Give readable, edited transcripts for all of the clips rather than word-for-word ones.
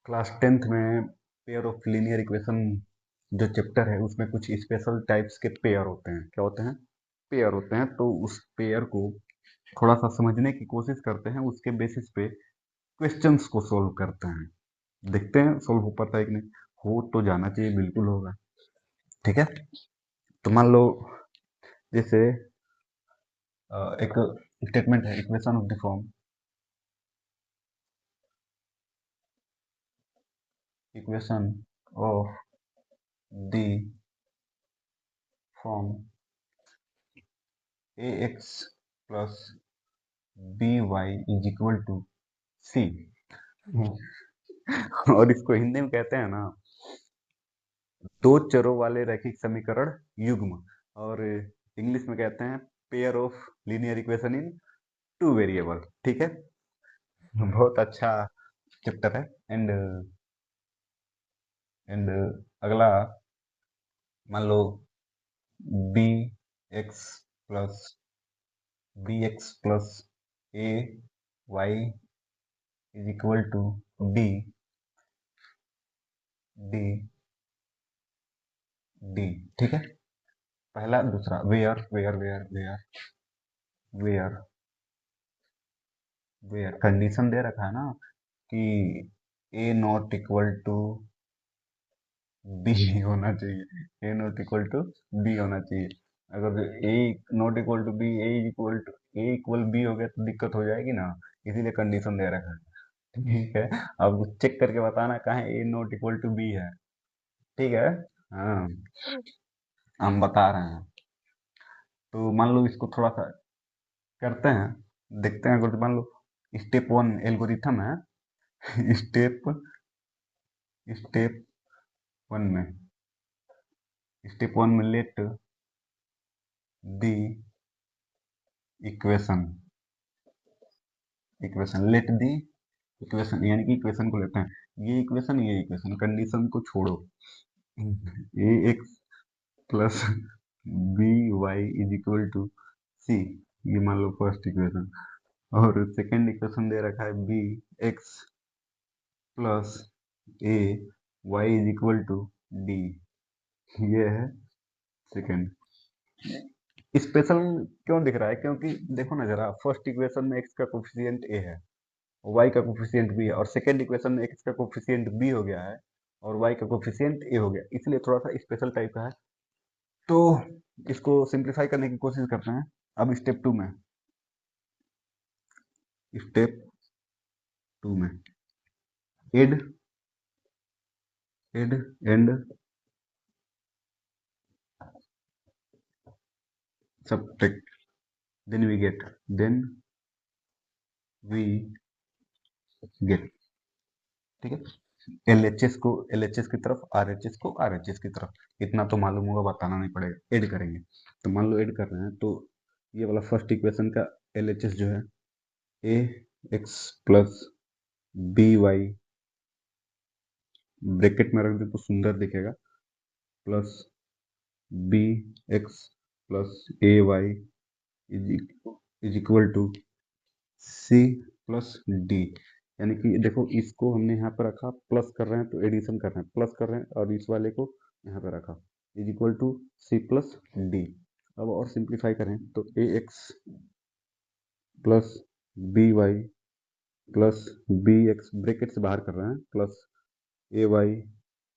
Class 10th में pair of linear equation जो chapter है उसमें कुछ स्पेशल टाइप्स के पेयर होते हैं। क्या होते हैं? पेयर होते हैं। तो उस पेयर को थोड़ा सा समझने की कोशिश करते हैं, उसके बेसिस पे क्वेश्चंस को सोल्व करते हैं। देखते हैं सोल्व हो पाता है कि नहीं। हो तो जाना चाहिए, बिल्कुल होगा। ठीक है। तो मान लो जैसे एक स्टेटमेंट है, equation of the form equation of the form a x plus b y is equal to c. और इसको हिंदी में कहते हैं ना, दो चरों वाले रैखिक समीकरण युग्म। और इंग्लिश में कहते हैं pair of linear equation in two variable. ठीक है। बहुत अच्छा चैप्टर है। एंड एंड अगला मान लो b x plus a y is equal to d d d. ठीक है। पहला दूसरा where where where where where where condition दे रखा है ना कि a not equal to b होना चाहिए, a not equal to b होना चाहिए। अगर a not equal to b a equal b हो गया तो दिक्कत हो जाएगी ना, इसीलिए कंडीशन दे रखा है। ठीक है। अब चेक करके बताना कहाँ ए नॉट इक्वल टू बी है। ठीक है। हाँ, हम बता रहे हैं। तो मान लो इसको थोड़ा सा करते हैं, देखते हैं। अगर मान लो स्टेप वन एल्गोरिथम है। स्टेप स्टेप वन में let the equation equation let the equation यानी कि इक्वेशन को लेते हैं। ये इक्वेशन कंडीशन को छोड़ो। A x plus b y is equal to c, ये मान लो फर्स्ट इक्वेशन। और सेकंड इक्वेशन दे रखा है b x plus a y is equal to d, ये है सेकंड। स्पेशल क्यों दिख रहा है? क्योंकि देखो ना जरा, फर्स्ट इक्वेशन में एक्स का कोफिशिएंट ए है, वाई का कोफिशिएंट बी है, और सेकंड इक्वेशन में एक्स का कोफिशिएंट बी हो गया है और वाई का कोफिशिएंट ए हो गया, इसलिए थोड़ा सा स्पेशल टाइप का है। तो इसको सिंप्लीफाई करने की कोशिश करते हैं। अब स्टेप टू में add add and subtract, then we get. ठीक है। एलएचएस की तरफ, आरएचएस को आरएचएस की तरफ, इतना तो मालूम होगा, बताना नहीं पड़ेगा। ऐड करेंगे। तो मान लो ऐड कर रहे हैं, तो ये वाला फर्स्ट इक्वेशन का एलएचएस जो है a x plus b y, bracket में रख दे तो सुंदर दिखेगा, plus b x plus a y is equal to C plus d. यानी कि देखो, इसको हमने यहाँ पर रखा, प्लस कर रहे हैं तो एडिशन कर रहे हैं, प्लस कर रहे हैं, और इस वाले को यहाँ पे रखा, is equal to C plus d. अब और सिंप्लीफाई करें तो a x plus b y plus b x, bracket से बाहर कर रहे हैं, plus a y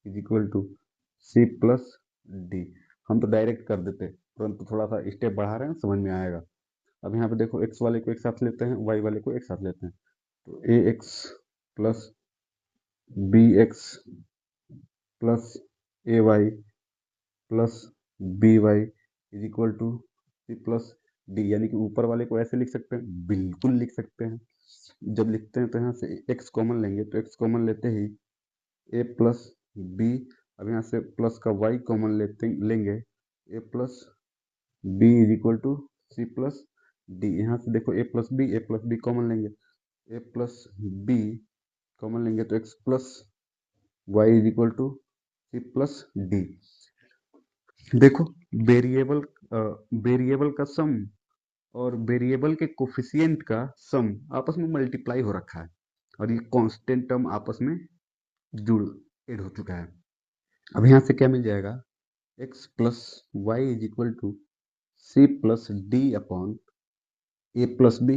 is equal to C plus d. हम तो डायरेक्ट कर देते, परंतु थोड़ा सा स्टेप बढ़ा रहे हैं, समझ में आएगा। अब यहाँ पे देखो, एक्स वाले को एक साथ लेते हैं, वाई वाले को एक साथ लेते हैं, तो a x plus b x plus a y plus b y is equal to C plus d. यानी कि ऊपर वाले को ऐसे लिख सकते हैं, बिल्कुल लिख सकते हैं। जब लिखते हैं तो यहाँ से एक्स कॉमन लेंगे, तो एक्स कॉमन लेते ही ए प्लस बी, अब यहाँ से प्लस का वाई कॉमन लेंगे, a plus b is equal to C plus d. यहाँ से देखो ए प्लस बी कॉमन लेंगे, ए प्लस बी कॉमन लेंगे तो x plus y is equal to C plus d. देखो, वेरिएबल वेरिएबल का सम और वेरिएबल के कोफिशिएंट का सम आपस में मल्टीप्लाई हो रखा है, और ये कांस्टेंट टर्म आपस में जुड़ ऐड हो चुका है। अब यहाँ से क्या मिल जाएगा, x plus y is equal to C plus d upon a plus b.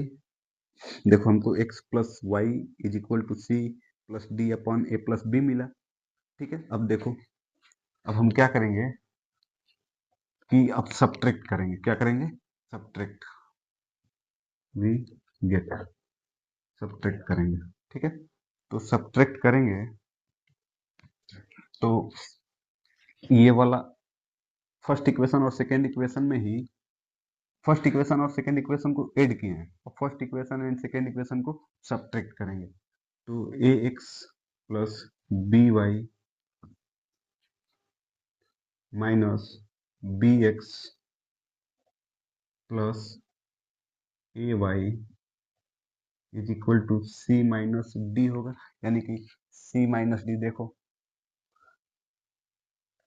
देखो हमको x plus y is equal to C plus d upon a plus b मिला। ठीक है, अब देखो, अब हम क्या करेंगे कि अब सब्ट्रैक्ट करेंगे। क्या करेंगे? सब्ट्रैक्ट, वी गेट, सब्ट्रैक्ट करेंगे। ठीक है, तो सब्ट्रैक्ट करेंगे तो ये वाला फर्स्ट इक्वेशन और सेकेंड इक्वेशन में ही फर्स्ट इक्वेशन और सेकेंड इक्वेशन को ऐड किए हैं और first equation and second equation को सब्ट्रैक्ट करेंगे। तो a x plus b y minus b x plus a y is equal to c minus d होगा, यानी कि सी माइनस डी। देखो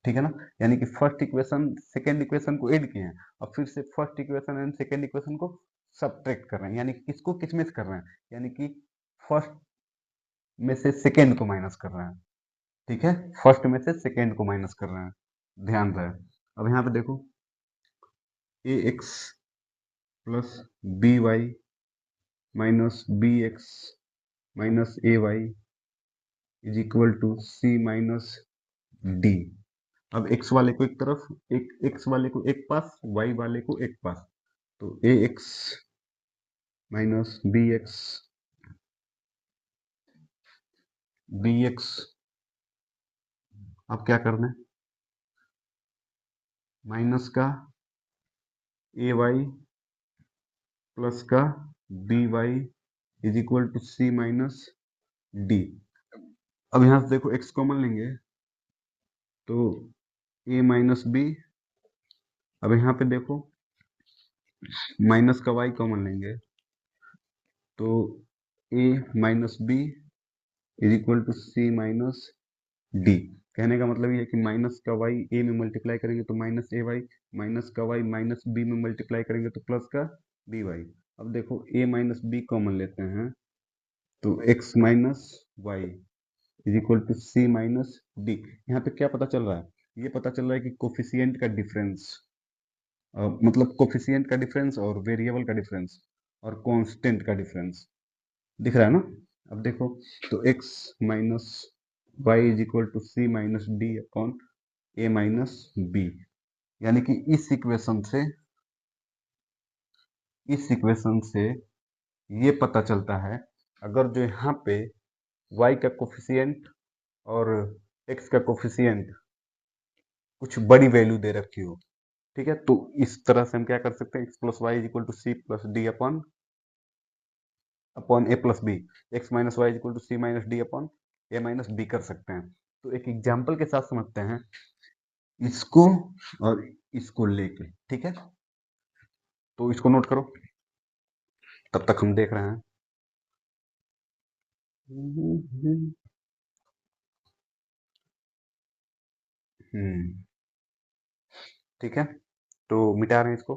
ठीक है ना, यानी कि फर्स्ट इक्वेशन सेकेंड इक्वेशन को ऐड किए हैं और फिर से first equation and second equation को सब्ट्रैक्ट कर रहे हैं, यानी किसको किस में से कर रहे हैं, यानी कि फर्स्ट में से सेकेंड को माइनस कर रहे हैं। ठीक है, फर्स्ट में से सेकेंड को माइनस कर रहे हैं, ध्यान रहे। अब यहाँ पे देखो a x plus b y minus b x minus a y is equal to c minus d. अब x वाले को एक तरफ, एक x वाले को एक पास, y वाले को एक पास, तो a x minus b x. अब क्या करना है, माइनस का ए वाई प्लस का b y is equal to c minus d. अब यहां से देखो x कॉमन लेंगे तो a माइनस बी। अब यहाँ पे देखो माइनस का y कॉमन लेंगे तो a minus b is equal to c minus d. कहने का मतलब ये है कि माइनस का y a में मल्टीप्लाई करेंगे तो माइनस ए वाई, माइनस का y माइनस बी में मल्टीप्लाई करेंगे तो प्लस का बी वाई। अब देखो a माइनस बी कॉमन लेते हैं तो x minus y is equal to c minus d. यहाँ पे क्या पता चल रहा है, ये पता चल रहा है कि कोफिशिएंट का डिफरेंस, मतलब कोफिशिएंट का डिफरेंस और वेरिएबल का डिफरेंस और कांस्टेंट का डिफरेंस दिख रहा है ना। अब देखो तो x minus y is equal to c minus d upon a minus b, यानी कि इस इक्वेशन से ये पता चलता है, अगर जो यहाँ पे y का कोफिशिएंट और x का कोफिशिएंट कुछ बड़ी वैल्यू दे रखी हो, ठीक है, तो इस तरह से हम क्या कर सकते हैं, x plus y is equal to C plus d upon upon a plus b, x minus y is equal to c minus d upon a minus b कर सकते हैं। तो एक एग्जाम्पल के साथ समझते हैं इसको और इसको लेके। ठीक है, तो इसको नोट करो, तब तक हम देख रहे हैं। ठीक है, तो मिटा रहे हैं इसको,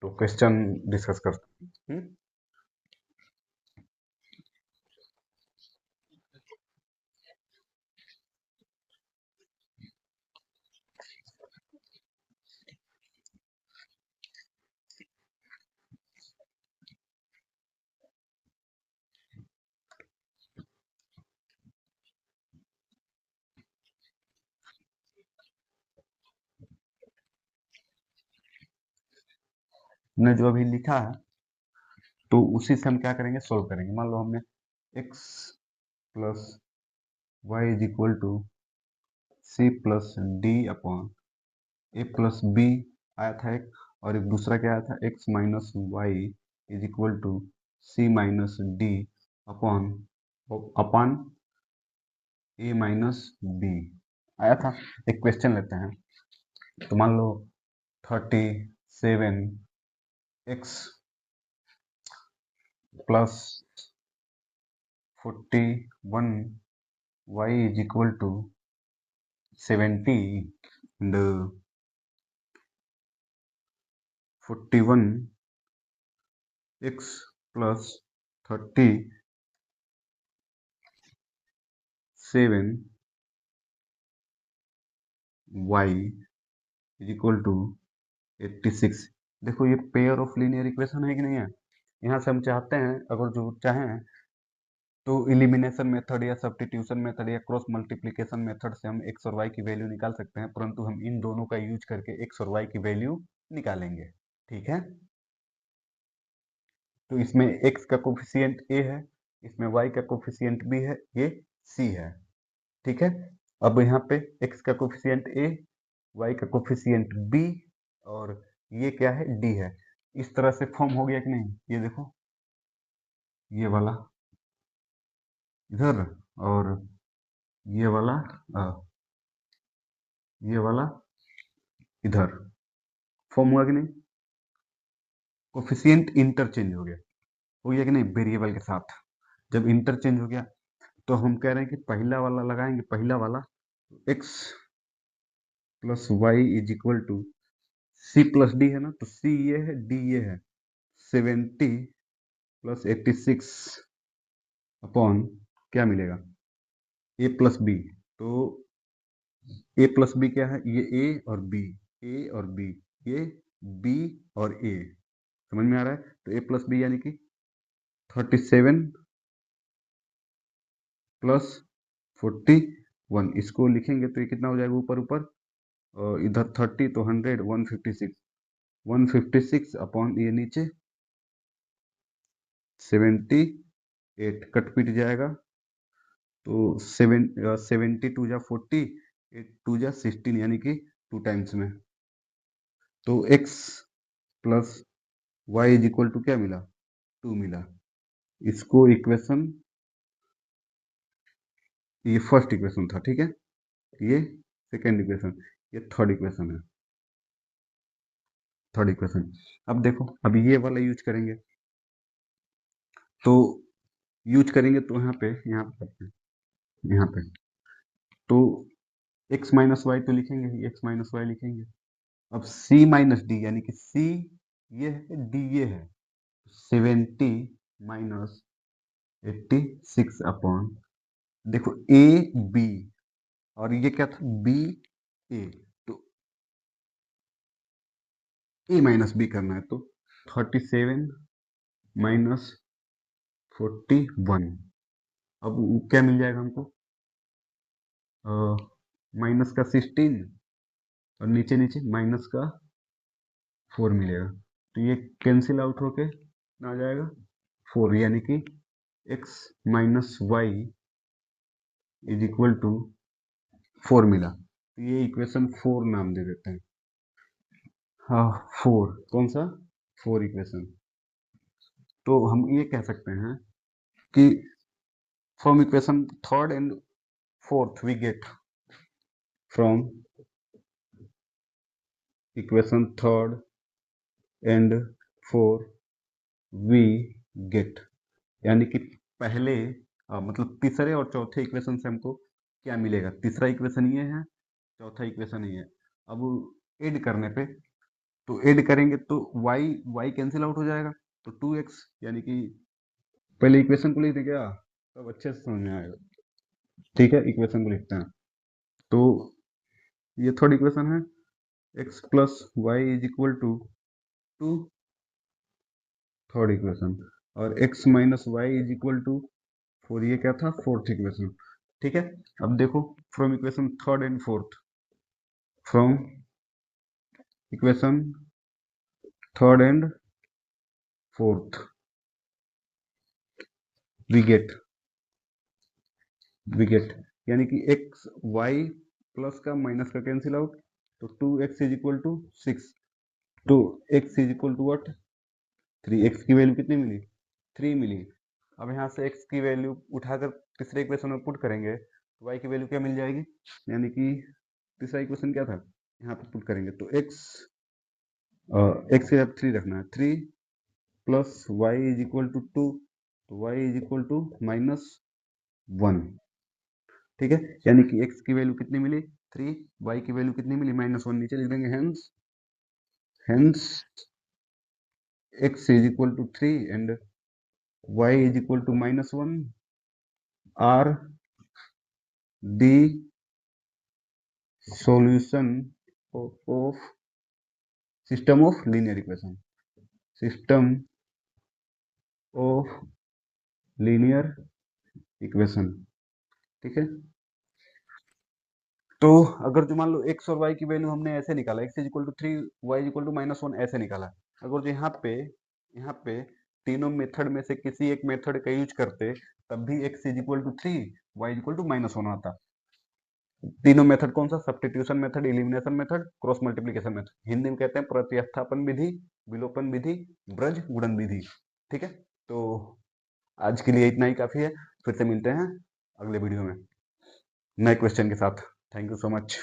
तो क्वेश्चन डिस्कस करते हैं। हमने जो अभी लिखा है तो उसी से हम क्या करेंगे, सोल्व करेंगे। मान लो हमने x plus y is equal to C plus d upon a plus b आया था एक, और एक दूसरा क्या आया था, x minus y is equal to c minus d upon upon a minus b आया था। एक क्वेश्चन लेते हैं, तो मान लो 37x plus 41y is equal to 70 and 41x plus 30 7y is equal to 86। देखो ये पेयर ऑफ लीनियर इक्वेशन है कि नहीं है। यहाँ से हम चाहते हैं, अगर जो चाहें तो इलिमिनेशन मेथड या सब्स्टिट्यूशन मेथड या क्रॉस मल्टीप्लिकेशन मेथड से हम एक्स और वाई की वैल्यू निकाल सकते हैं, परंतु हम इन दोनों का यूज करके एक्स और वाई की वैल्यू निकालेंगे। ठीक है, तो इसमें x का कोफिशिएंट a है, इसमें y का कोफिशिएंट b है, ये c है। ठीक है, अब यहाँ पे x का कोफिशिएंट a, y का कोफिशिएंट b और ये क्या है, d है। इस तरह से फॉर्म हो गया कि नहीं, ये देखो ये वाला इधर और ये वाला ये वाला इधर, फॉर्म हुआ कि नहीं। कोफिशिएंट इंटरचेंज हो गया कि नहीं वेरिएबल के साथ। जब इंटरचेंज हो गया तो हम कह रहे हैं कि पहला वाला लगाएंगे, पहला वाला x plus y is equal to C plus D है ना, तो सी ये है, डी ये है। 70 प्लस 86 अपॉन क्या मिलेगा, ए प्लस बी। तो ए प्लस बी क्या है, ये ए और बी, ए और बी, ये बी और ए, समझ में आ रहा है। तो ए प्लस बी यानी कि 37 प्लस 41, इसको लिखेंगे तो ये कितना हो जाएगा, ऊपर ऊपर और इधर 30 तो 100, 156 अपॉन ये नीचे 78, कट पिट जाएगा तो 7 टू जा 40, 8 टू जा 16 यानी कि 2 टाइम्स में। तो x plus y is equal to क्या मिला, 2 मिला। इसको इक्वेशन, ये फर्स्ट इक्वेशन था, ठीक है, ये सेकेंड इक्वेशन, ये थर्ड इक्वेशन है, थर्ड इक्वेशन। अब देखो, अब ये वाला यूज करेंगे, तो यूज करेंगे तो यहाँ पे करते हैं, यहाँ पे तो x माइनस वाई तो लिखेंगे ही, x माइनस वाई लिखेंगे। अब c माइनस डी यानी कि c ये है, d ये है, 70 माइनस 86 अपॉन, देखो a b और ये क्या था, b a, तो a माइनस b करना है, तो 37 माइनस 41, अब क्या मिल जाएगा हमको, माइनस का 16 और नीचे नीचे माइनस का 4 मिलेगा, तो ये कैंसिल आउट होके आ जाएगा 4, यानी कि x minus y is equal to 4 मिला। तो ये इक्वेशन 4 नाम दे देते हैं। हाँ 4, कौन सा, 4 इक्वेशन। तो हम ये कह सकते हैं कि from equation third and fourth we get, from equation third and fourth we get, यानी कि पहले मतलब तीसरे और चौथे इक्वेशन से हमको क्या मिलेगा, तीसरा इक्वेशन ये है, चौथा इक्वेशन ये है। अब ऐड करने पे, तो ऐड करेंगे तो y कैंसिल आउट हो जाएगा, तो 2x, यानी कि पहले इक्वेशन को लिख दे क्या, तब अच्छे से समझ में आएगा। ठीक है, इक्वेशन को लिखते हैं, तो ये थर्ड इक्वेशन है, x plus y is equal to 2, third equation, और x minus y is equal to 4, ये क्या था, फोर्थ इक्वेशन। ठीक है, अब देखो from equation third and fourth, from equation third and fourth we get, यानी कि x y प्लस का माइनस का कैंसिल आउट, तो 2x इज इक्वल टू 6, तो x is equal to what, 3, x की वैल्यू कितनी मिली, 3 मिली। अब यहाँ से x की वैल्यू उठाकर तीसरे इक्वेशन में पुट करेंगे तो y की वैल्यू क्या मिल जाएगी, यानी कि तीसरा इक्वेशन क्या था, यहाँ पे पुट करेंगे तो x के जब 3 रखना है, 3 plus y is equal to 2, तो y इज इक्वल टू -1। ठीक है, यानी कि x की वैल्यू कितनी मिली, 3, y की वैल्यू कितनी मिली, -1, नीचे लिख देंगे hence x is equal to 3 and y is equal to -1 are the solution of system of linear equation, system of linear equation. ठीक है, तो अगर जो मान लो एक्स और वाई की वैल्यू हमने ऐसे निकाला, x is equal to 3, y is equal to -1 ऐसे निकाला, अगर जो यहाँ पे तीनों मेथड में से किसी एक मेथड का यूज करते, तब भी x is equal to 3, y is equal to -1 आता। तीनों मेथड कौन सा? Substitution method, elimination method, cross multiplication method. Hindi में कहते हैं प्रतिस्थापन विधि, विलोपन विधि, ब्रज गुणन विधि। ठीक है, तो आज के लिए इतना ही काफी है। फिर से मिलते हैं अगले वीडियो में नए क्वेश्चन के साथ। Thank you so much.